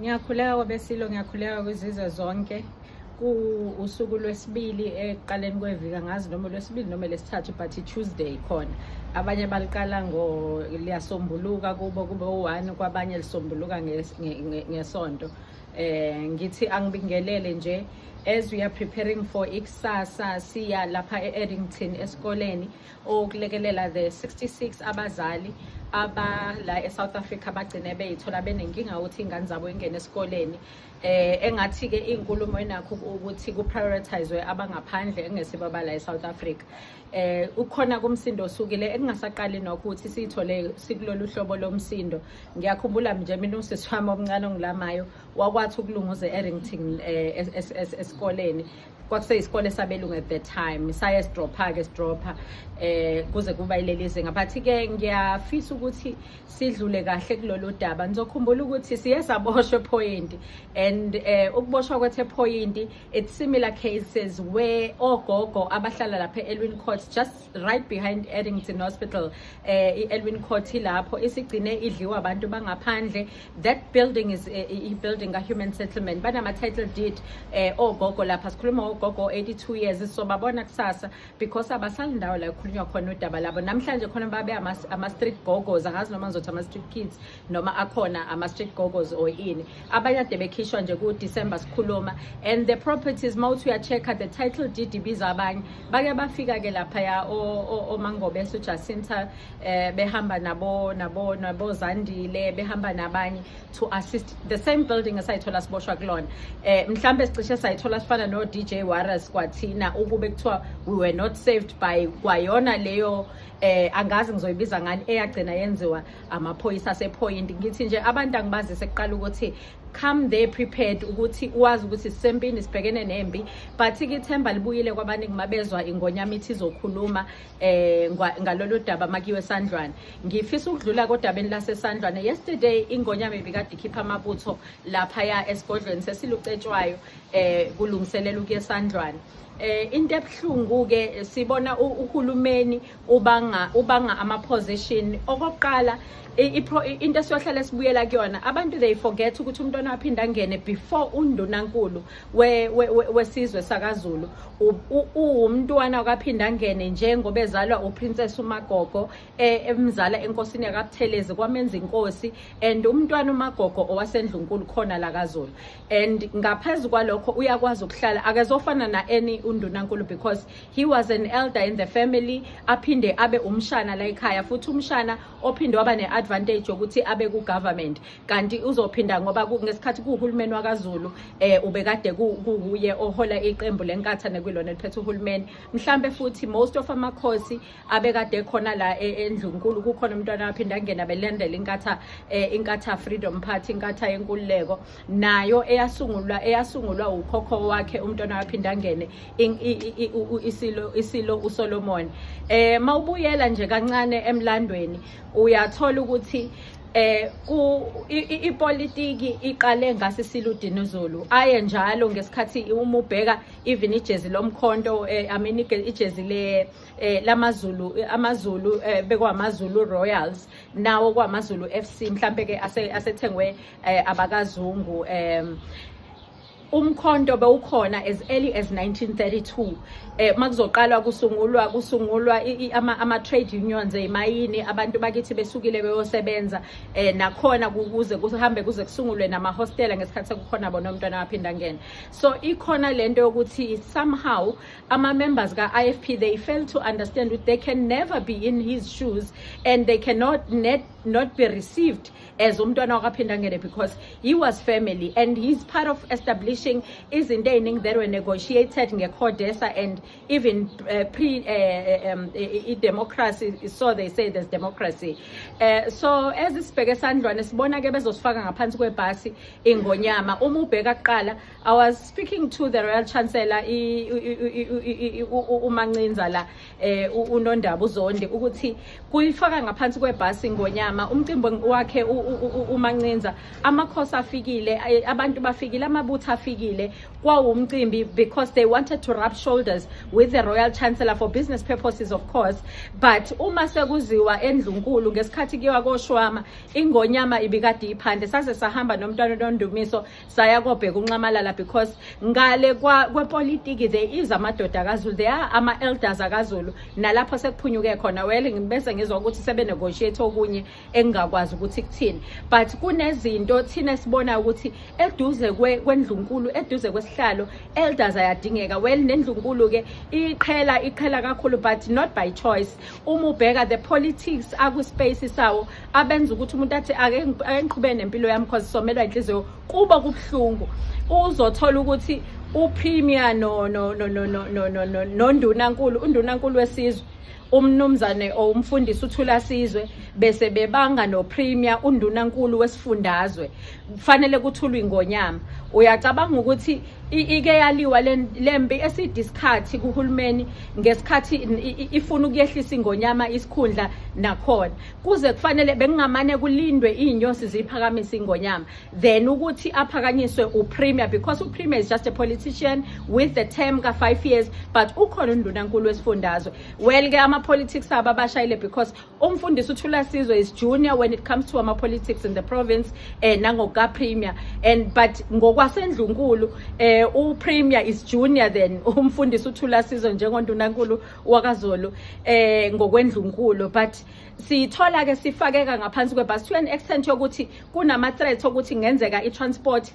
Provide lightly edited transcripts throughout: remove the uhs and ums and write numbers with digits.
Ngiyakhuleka kwabesilo, ngiyakhuleka kwizizwe zonke. Usuku lwesibili ekuqaleni kweviki, angazi noma lwesibili noma lesithathu, but Tuesday khona. Abanye baliqala liyasombuluka kubo kube u-1, kwabanye lisombuluka ngesonto. Ngithi angibingelele nje as we are preparing for ikusasa, siya lapha e-Eddington esikoleni okulekelela the 66 abazali la eSouth Africa bagcine beyithola benenkinga ukuthi ingane zabo ingene esikoleni. Engathi ke inkulumo enakho ukuthi ku-prioritizwe abangaphandle engesibo bala eSouth Africa. Ukhona kumsindo osukile engingasaqali nokho ukuthi siyithole sikulolu hlobo lomsindo. Ngiyakhumbula nje mina usisi wami omncane ongilamayo wakwathi ukulunguza e-Eddington esikoleni. Kwakuseyisikole sabelungu at the time, saya sidropha kuze kuba ileli zinga. But ke ngiyafisa ukuthi sidlule kahle kulolu daba. Ngizokhumbula ukuthi siye saboshwe point, and ukuboshwa kwethe point, it's similar cases where ogogo abahlala lapha eElwin Court, just right behind Eddington Hospital. I-Elwin Court lapho isigcine idliwa abantu bangaphandle. That building is a building a human settlement. Banama title deed ogogo lapha, sikhuluma ogogo 82 years, so babona kusasa because abasali ndawo la kukhulunywa khona udaba labo. Namhlanje khona babe ama street gogos, angazi noma ngizothi ama street kids noma akhona ama street gogos or ini. Abanye ade bekhishwa nje ku December sikhuluma, and the properties mawuthi uya-check the title deed ibiza abanye. Bake bafika ke lapha ya oMangobe Jacinta, behamba nabo Zandile, behamba nabanye to assist the same building esayithola siboshwa kulona. Mhlambe sicishe sayithola sifana no DJ Warras kwathina ukube kuthiwa we were not saved by kwayona leyo angazi ngizoyibiza ngani eyagcina yenziwa amaphoyisa asepoint. Ngithi nje abantu angibazise kuqala ukuthi come there prepared ukuthi wazi ukuthi sisempini sibhekene nembi, but ithemba libuyile kwabaningi mabezwa ingonyama ithi izokhuluma ngalolu daba makiwe Sandlwane. Ngifisa ukudlula kodabeni laseSandlwane. Yesterday ingonyama ibikade ikhipha amabutho lapha ya esigodlweni sesilucetshwayo kulungiselela ukuya eSandlwane. Into ebuhlungu ke sibona uhulumeni ubanga ama position. Okokuqala into esiyohlala sibuyela kuyona, abantu they forget ukuthi umntwana waphinda angene before undunankulu wesizwe sakaZulu. Umntwana wakaphinda angene njengoba ezalwa uPrincess uMagogo emzala enkosini yakabuthelezi kwamenza inkosi, and umntwana uMagogo owasendlunkulu khona la kaZulu. And ngaphezulu kwalokho uyakwazi ukuhlala akezofana na any undunankulu because he was an elder in the family, aphinde abe umshana la ekhaya, futhi umshana ophinde waba ne-advantage yokuthi abe ku-government. Kanti uzophinda ngoba ngesikhathi kuhulumeni wakaZulu ubekade kuye ohola iqembu lenkatha nekwilona liphethe uhulumeni. Mhlambe futhi most of amakhosi abekade khona la endlunkulu kukhona umntwana waphinda angena belandela inkatha Freedom Party, inkatha yenkululeko, nayo eyasungulwa ukhokho wakhe umntwana waphinda angene isilo uSolomon. Mawubuyela nje kancane emlandweni uyathola ukuthi ipolitiki iqale ngasisilo uDinizulu aye njalo ngesikhathi uma ubheka even ijezi lomkhonto ijezi lamazulu amazulu bekwamazulu Royals nawo kwamazulu FC mhlambe ke asethengwe abakazungu. Umkhonto bewukhona as early as 1932. Makuzoqalwa kusungulwa ama-trade unions emayini, abantu bakithi besukile beyosebenza nakhona kuze kusungulwe nama-hostela ngesikhathi sekukhona bona umntwana waphinda ngene. So ikhona lento yokuthi somehow ama-members ka-IFP they fail to understand that they can never be in his shoes and they cannot not be received as umntwana wakaphinda ngene because he was family and he's part of establishing izinto eziningi that were negotiated ngeCODESA and even democracy, so they say there's democracy. So as isibheke eSandlwane sibona ke bezosifaka ngaphansi kwebhasi ingonyama. Uma ubheka kuqala, I was speaking to the Royal Chancellor uMancinza la uNondaba uZondi ukuthi kuyifaka ngaphansi kwebhasi ingonyama ngonyama umcimbi wakhe uMancinza amakhosi afikile abantu bafikile amabutho afikile kwawumcimbi because they wanted to rub shoulders with the Royal Chancellor for business purposes of course, but uma sekuziwa eNdlunkulu ngesikhathi kiwa koShwama ingonyama ibikade iphande saze sahamba nomntwana noNdumiso saya kobheka uNxamalala because ngale kwepolitiki there is amadoda kaZulu, there are ama-elders akaZulu nalapho sekuphunyuke khona well ngibese ngizwa ukuthi sebe negotiate okunye engakwazi ukuthi kuthini, but kunezinto thina sibona ukuthi eduze kweNdlunkulu eduze kwesihlalo elders ayadingeka well neNdlunkulu ke iqhela kakhulu but not by choice. Uma ubheka the politics akuspace sawo abenza ukuthi umuntu athi ake ngiqhubeke nempilo yami because somelwa inhliziyo kuba kubhlungu uzothola ukuthi uPremier noNdunankulu uNdunankulu wesizwe umnumzane umfundisi uThula Sizwe bese bebanga noPremier uNdunankulu wesifundazwe kufanele kuthulwe ingonyama. Uyacabanga ukuthi ike yaliwa lempi esidiscard kuhulumeni ngesikhathi ifuna ukuyehlisa ingonyama isikhundla nakhona kuze kufanele bengingamane kulindwe inyosi ziphakamisa ingonyama then ukuthi aphakanyiswe uPremier because uPremier is just a politician with the term ka 5 years but ukhona uNdunankulu wesifundazwe well ke ama politics abashayile because umfundisi uThula Sizwe is junior when it comes to ama politics in the province nangoka Premier and but ngokwasendlunkulu uPremier is junior than umfundisi uThula Sizwe njengoNdunankulu wakaZulu ngokwendlunkulu but sithola ke sifakeka ngaphansi kwebus to an extent yokuthi kunama threat ukuthi ngenzeka iTransport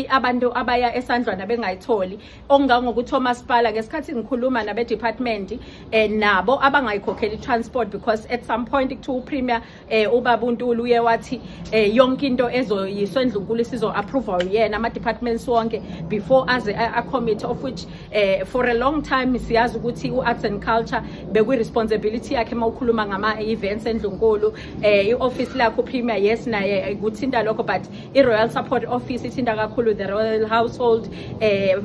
abantu abaya eSandlwana bengayitholi okungangokuthi uMasipala ngesikhathi ngikhuluma nabe department nabo abangayikhokheli iTransport because at some point to uPremier ubaba uNtuli uye wathi yonke into ezoyiswa endlunkulu sizo approve yena ama departments wonke before as a committee of which for a long time siyazi ukuthi uArts and Culture bekwi responsibility yakhe mawukhuluma ngama events endlunkulu ioffice lakho Premier yes naye kuthinta lokho but iRoyal Support Office ithinta kakhulu the Royal Household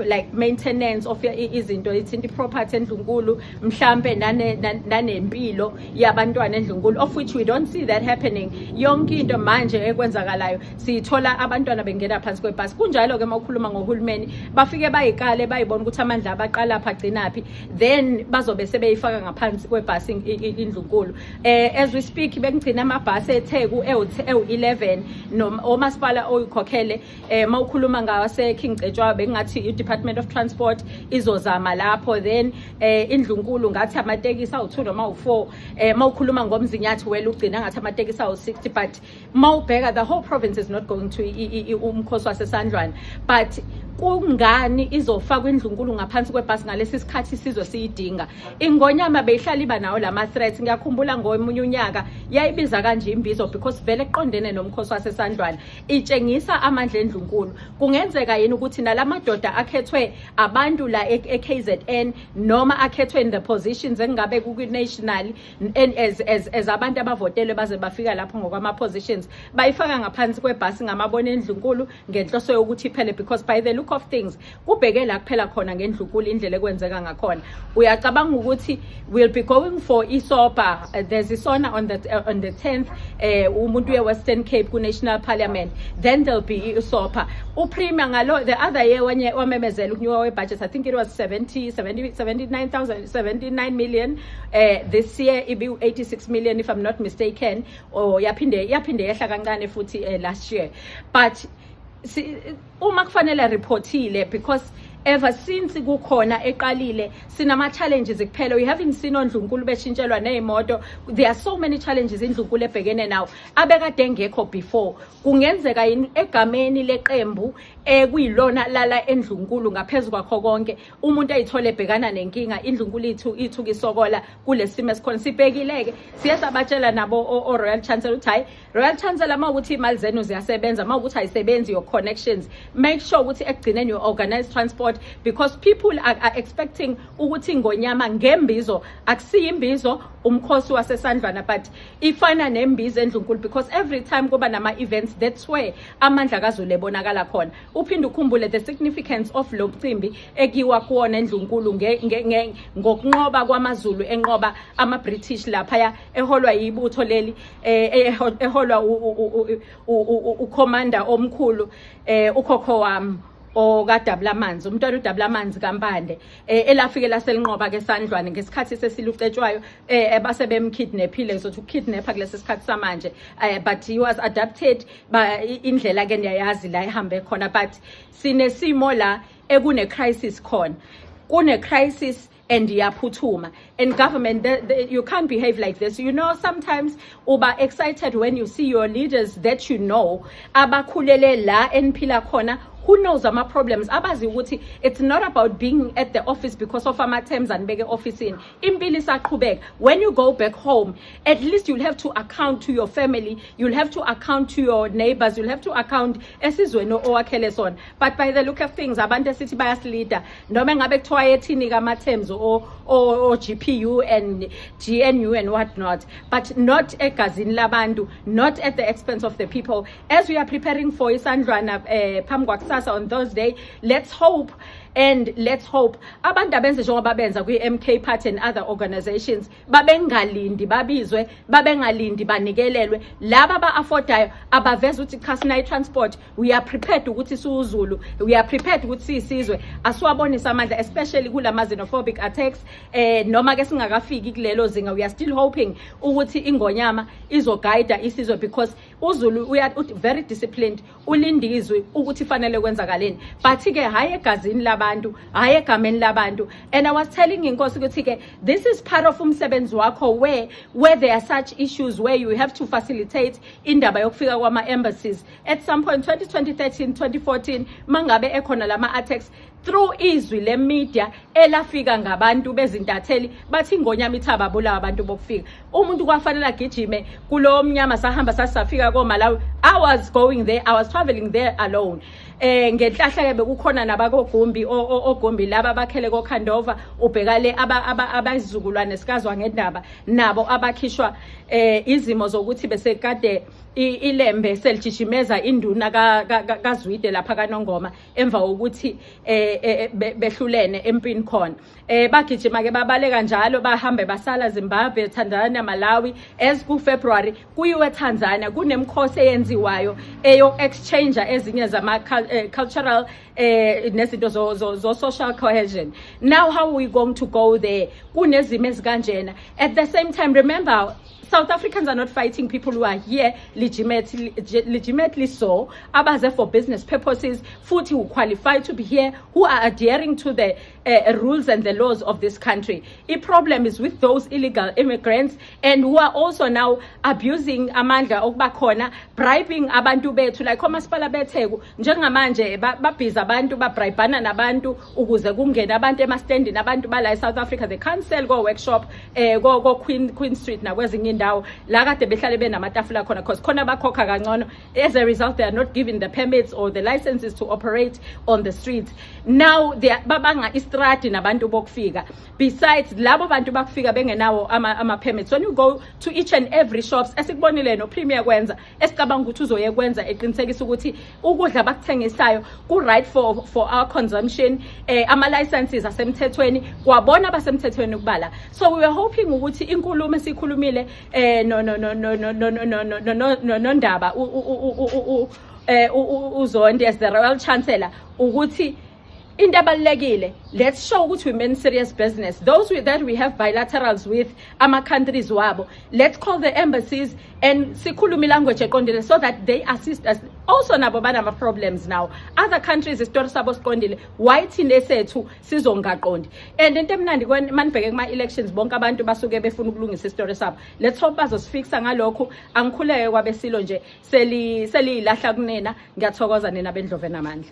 like maintenance of izinto ithinta iproperty endlunkulu mhlambe nanempilo yabantwana endlunkulu of which we don't see that happening. Yonke into manje ekwenzakalayo sithola abantwana bengena phansi kwebus kunjalo ke mawukhuluma ngohulumeni bafike bayikale bayibona ukuthi amandla abaqala pha gcinaphi then bazobe sebeyifaka ngaphansi kwebus indlunkulu as we speak bekugcina amabhasi eTheku ewu11 noMasipala oyikhokhele mawukhuluma ngawase King Cetshwa bengathi iDepartment of Transport izozama lapho then indlunkulu ngathi amatekisi awu2 noma u4 mawukhuluma ngomzinyathi wela ugcina ngathi amatekisi awu60 but mawubheka the whole province is not going to umkhosi waseSandlwana but kungani izofakwa indlunkulu ngaphansi kwebhasi ngalesi sikhathi sizwe siyidinga ingonyama beyihlala iba nawo lama threats. Ngiyakhumbula ngomunye unyaka yayibiza kanje imbizo because vele eqondene nomkhosi waseSandlwana itshengisa amandla endlunkulu. Kungenzeka yini ukuthi nalamadoda akhethwe abantu la eKZN noma akhethwe in the positions engabe ku national as abantu abavotele baze bafika lapho ngokwama positions bayifaka ngaphansi kwebhasi ngamabona endlunkulu ngenhloso yokuthi phele because by the look of things kubheke la kuphela khona ngendlunkulu indlela ekwenzeka ngakhona. Uyacabanga ukuthi we'll be going for isopa there's isona on the 10th umuntu we-Western Cape ku National Parliament then there'll be isopa uPremier ngalo the other year wamemezela ukunyuka webudget I think it was 79 million this year it be 86 million if I'm not mistaken or yaphinde yehla kancane futhi last year but uma kufanele reportile because ever since kukhona eqalile sinama challenges kuphela. We haven't seen ondlunkulu beshintshelwa nezimoto. There are so many challenges indlunkulu ebhekene nawo abekade ngekho before. Kungenzeka yini egameni leqembu kuyilona lala endlunkulu ngaphezulu kwakho konke umuntu ayithole ebhekana nenkinga indlunkulu ithu kisokola kulesimo esikhona sibhekileke siyasabatshela nabo Royal Chancellor uthi hayi Royal Chancellor mawukuthi imali zenu ziyasebenza mawukuthi ayisebenzi your connections make sure ukuthi ekugcineni you organize transport transport, because people are expecting ukuthi ingonyama ngembizo akusiyo imbizo umkhosi wasesandlwana, but ifana nembizo eNdlunkulu, because every time kuba nama events that's where amandla kaZulu ebonakala khona. Uphinde ukhumbule the significance of lo mcimbi ekiwa kuona eNdlunkulu ngokunqoba kwamaZulu enqoba ama-British lapha eholwa yibutho leli eholwa ucommander omkhulu ukhokho wami okaDabulamanzi, umntwana uDabulamanzi kaMpande, elafike laselinqoba ke Sandlwane ngesikhathi sesilucetshwayo base bemkidnaphile, so to kidnap kulesi sikhathi samanje, but he was adapted ba indlela ke niyayazi la ehambe khona, but sinesimo la ekune crisis khona, kune crisis and yaphuthuma, and government you can't behave like this. You know, sometimes uba excited when you see your leaders that you know abakhulele la enphila khona, who knows ama problems abazi ukuthi it's not about being at the office because of ama terms and beke office in impilo isaqhubeka. When you go back home, at least you'll have to account to your family, you'll have to account to your neighbors, you'll have to account esizweni owakhele sona. But by the look of things, abantu esithi bayasilida noma ngabe kuthiwa ethini kama terms o GPU and GNU and whatnot, but not egazini labantu, not at the expense of the people. As we are preparing for Isandlwana phambi on Thursday, let's hope abantu abenze njengoba benza kwi-MK Party and other organizations babengalindi babizwe, babengalindi banikelelwe, laba ba-affordayo abaveza ukuthi Khasinayi Transport we are prepared ukuthi siwuZulu, we are prepared ukuthi siyisizwe, asiwabonisa amandla, especially kulama xenophobic attacks noma ke singakafiki kulelo zinga. We are still hoping ukuthi ingonyama izoguide isizwe, because uZulu we are very disciplined, ulindizwe ukuthi fanele kwenzakaleni, but ke hayi egazini labantu, hayi egameni labantu. And I was telling inkosi ukuthi ke this is part of umsebenzi wakho where there are such issues where you have to facilitate indaba yokufika kwama embassies. At some point 2013 2014 mangabe ekhona lama attacks through izwi le media elafika ngabantu bezintatheli bathi ingonyama ithaba bulawa abantu bokufika, umuntu kwafanele agijime kulo mnyama sahamba sasafika koMalawi. I was going there, I was traveling there alone. Ngenhlahla ke bekukhona nabakogumbi ogumbi laba bakhele koKhandova, ubhekale abazizukulwane sikazwa ngendaba nabo abakhishwa izimo zokuthi bese kade ilembe selijishimeza induna kaZwide lapha kaNongoma emva ukuthi behlulene empini khona. Bagijima ke babaleka njalo bahambe basala Zimbabwe, Tanzania, Malawi. As ku February kuyiwe Tanzania kunemkhosi eyenziwayo eyo exchange ezinye zama cultural nezinto zo social cohesion. Now how are we going to go there kunezimo ezikanjena? At the same time, remember, South Africans are not fighting people who are here legitimately so, abaze for business purposes, futhi who qualify to be here, who are adhering to the rules and the laws of this country. The problem is with those illegal immigrants and who are also now abusing amandla okubakhona, bribing abantu bethu, like omasipala beTheku njengamanje babhiza abantu babribana nabantu ukuze kungena abantu emastandini abantu bala eSouth Africa. They can't sell go workshop go Queen Street nakwezinye indawo la kade behlale benamatafula khona, because khona bakhokha kangcono. As a result, they are not given the permits or the licenses to operate on the streets. Now they are babanga istrati nabantu bokufika. Besides labo bantu bakufika bengenawo ama permits, when you go to each and every shops esikubonile no Premier kwenza esicabanga ukuthi uzoye kwenza eqinisekisa ukuthi ukudla bakuthengisayo ku right for our consumption, ama licenses asemthethweni, kwabona basemthethweni ukubala. So we were hoping ukuthi inkulumo esikhulumile no ndaba uZondi as the Royal Chancellor ukuthi into abalulekile, let's show ukuthi we mean serious business. Those that we have bilaterals with ama countries wabo, let's call the embassies and sikhuluma language eqondile so that they assist us. Also nabo banama problems now. Other countries isitori sabo siqondile, why thine sethu sizongaqondi? And into emnandi manibheke kuma elections bonke abantu basuke befuna ukulungisa isitori sabo. Let's hope bazosifixa ngalokho. Angikhuleke kwabesilo nje selilahla kunena. Ngiyathokoza nina bendlove namandla.